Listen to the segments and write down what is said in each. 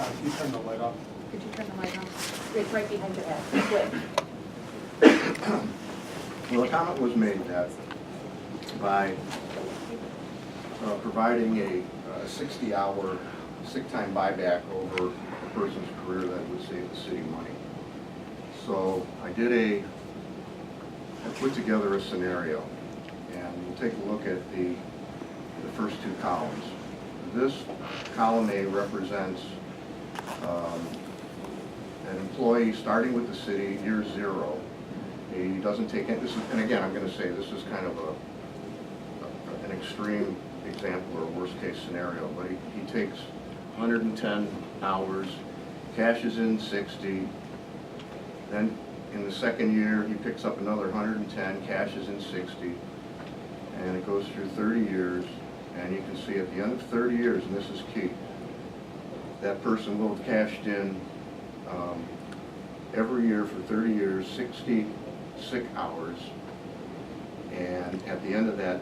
Can you turn the light off? Could you turn the light on? It's right behind your head. Quick. Well, a comment was made that by providing a 60-hour sick time buyback over a person's career, that would save the city money. So I put together a scenario, and we'll take a look at the first two columns. This column A represents an employee starting with the city year zero. He doesn't take it. This is, and again, I'm going to say this is kind of an extreme example or worst case scenario, but he takes 110 hours, cashes in 60, then in the second year he picks up another 110, cashes in 60, and it goes through 30 years, and you can see at the end of 30 years, and this is key, that person will have cashed in every year for 30 years 60 sick hours, and at the end of that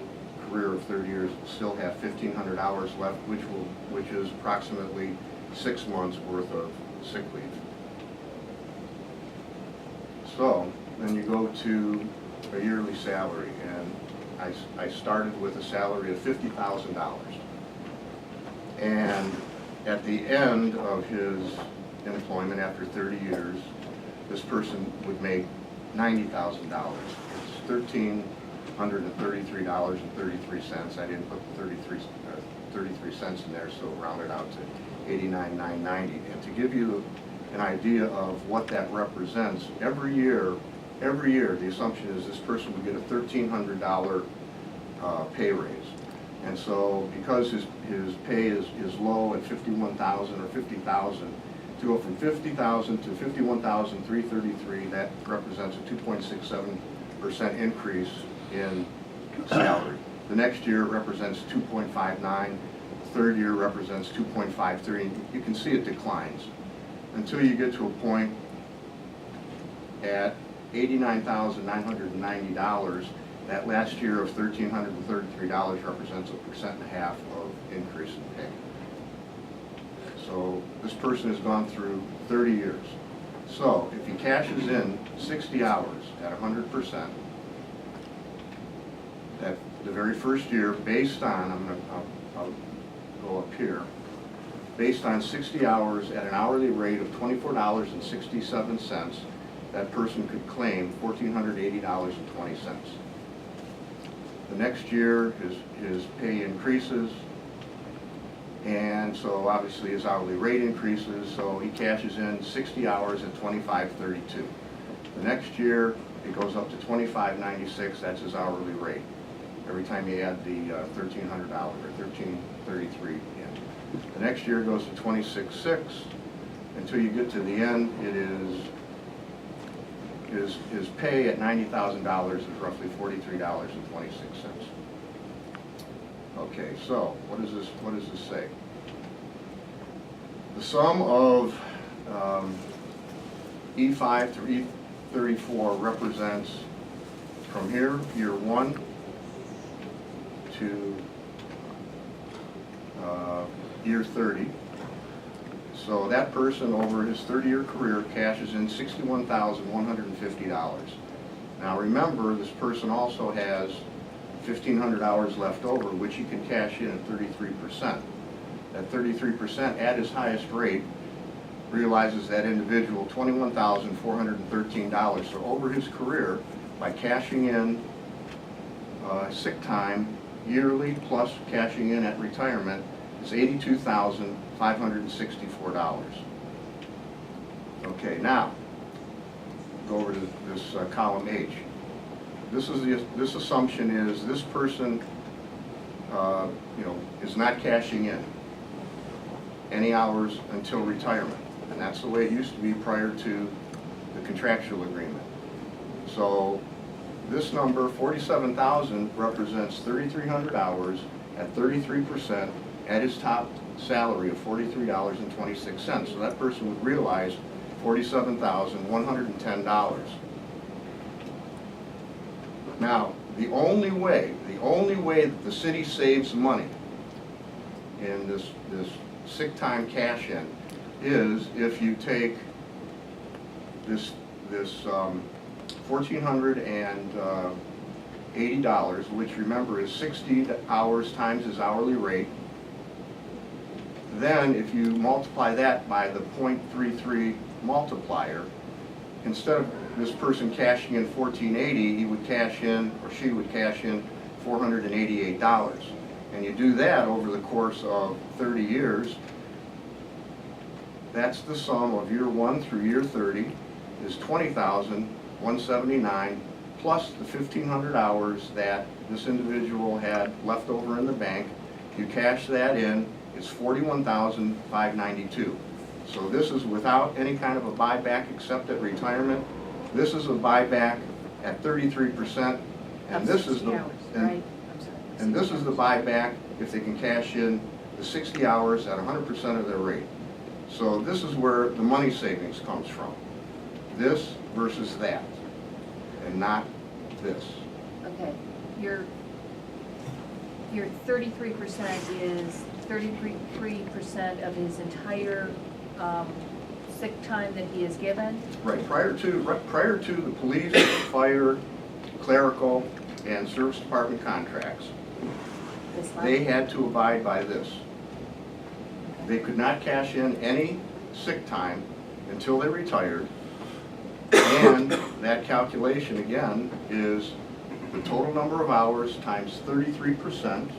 career of 30 years will still have 1,500 hours left, which is approximately 6 months worth of sick leave. So then you go to a yearly salary, and I started with a salary of $50,000, and at the end of his employment after 30 years, this person would make $90,000. It's $1,333.33. I didn't put the 33 cents in there, so round it out to $89,990. And to give you an idea of what that represents, every year, the assumption is this person would get a $1,300 pay raise. And so because his pay is low at $51,000 or $50,000, to go from $50,000 to $51,333, that represents a 2.67% increase in salary. The next year represents 2.59, the third year represents 2.53. You can see it declines until you get to a point at $89,990. That last year of $1,333 represents 1.5% of increase in pay. So this person has gone through 30 years. So if he cashes in 60 hours at 100%, at the very first year, based on, I'll go up here, based on 60 hours at an hourly rate of $24.67, that person could claim $1,480.20. The next year, his pay increases, and so obviously his hourly rate increases, so he cashes in 60 hours at $25.32. The next year, it goes up to $25.96, that's his hourly rate, every time you add the $1,300 or $1,333 in. The next year goes to $26.06, until you get to the end, it is his pay at $90,000 is roughly $43.26. Okay, so what does this say? The sum of E5 through E34 represents from here, year 1 to year 30. So that person over his 30-year career cashes in $61,150. Now remember, this person also has 1,500 hours left over, which he can cash in at 33%. That 33% at his highest rate realizes that individual $21,413. So over his career, by cashing in sick time yearly plus cashing in at retirement, is $82,564. Okay, now go over to this column H. This assumption is this person, is not cashing in any hours until retirement, and that's the way it used to be prior to the contractual agreement. So this number, 47,000, represents 3,300 hours at 33% at his top salary of $43.26. So that person would realize $47,110. Now, the only way that the city saves money in this sick time cash-in is if you take this $1,480, which remember is 60 hours times his hourly rate. Then if you multiply that by the 0.33 multiplier, instead of this person cashing in $1,480, he would cash in, or she would cash in $488. And you do that over the course of 30 years, that's the sum of year 1 through year 30 is $20,179 plus the 1,500 hours that this individual had left over in the bank. You cash that in, it's $41,592. So this is without any kind of a buyback except at retirement. This is a buyback at 33%, and this is the and this is the buyback if they can cash in the 60 hours at 100% of their rate. So this is where the money savings comes from. This versus that, and not this. Okay, your 33% is 33% of his entire sick time that he is given? Right, prior to the police, fire, clerical, and service department contracts, they had to abide by this. They could not cash in any sick time until they retired, and that calculation again is the total number of hours times 33%.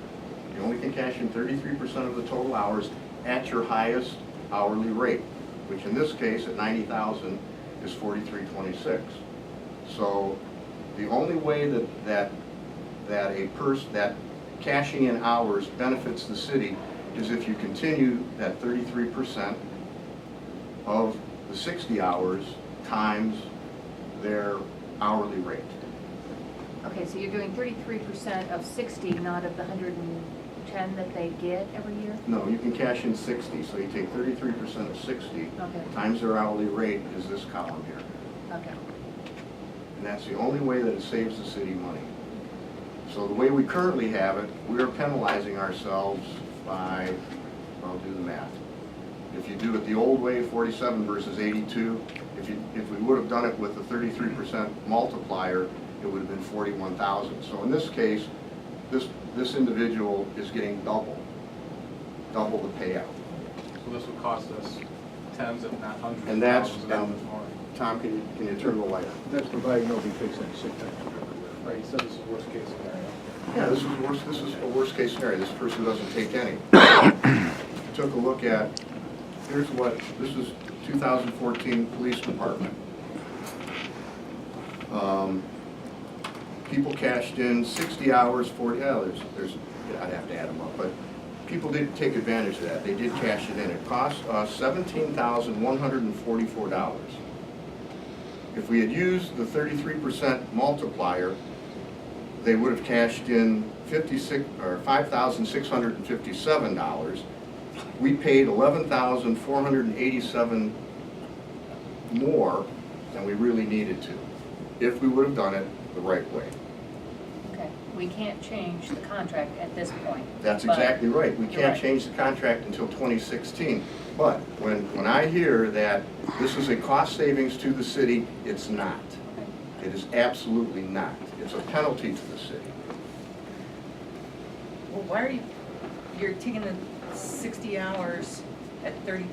You only can cash in 33% of the total hours at your highest hourly rate, which in this case at 90,000 is $43.26. So the only way that cashing in hours benefits the city is if you continue that 33% of the 60 hours times their hourly rate. Okay, so you're doing 33% of 60, not of the 110 that they get every year? No, you can cash in 60, so you take 33% of 60 times their hourly rate is this column here. Okay. And that's the only way that it saves the city money. So the way we currently have it, we are penalizing ourselves by, I'll do the math. If you do it the old way, 47 versus 82, if we would have done it with the 33% multiplier, it would have been 41,000. So in this case, this individual is getting double the payout. So this would cost us tens, if not hundreds And of that's, thousands of dollars more. Tom, can you turn the light on? That's providing nobody takes any sick time. Right, you said this is worst case scenario. Yeah, this is a worst case scenario. This person doesn't take any. Took a look at, this is 2014 police department. People cashed in 60 hours, 40, I'd have to add them up, but people did take advantage of that. They did cash it in. It cost us $17,144. If we had used the 33% multiplier, they would have cashed in $5,657. We paid $11,487 more than we really needed to, if we would have done it the right way. Okay, we can't change the contract at this point. That's but exactly right. We you're can't right. change the contract until 2016. But when I hear that this is a cost savings to the city, it's not. It is absolutely not. It's a penalty to the city. Well, why are you're taking the 60 hours at 30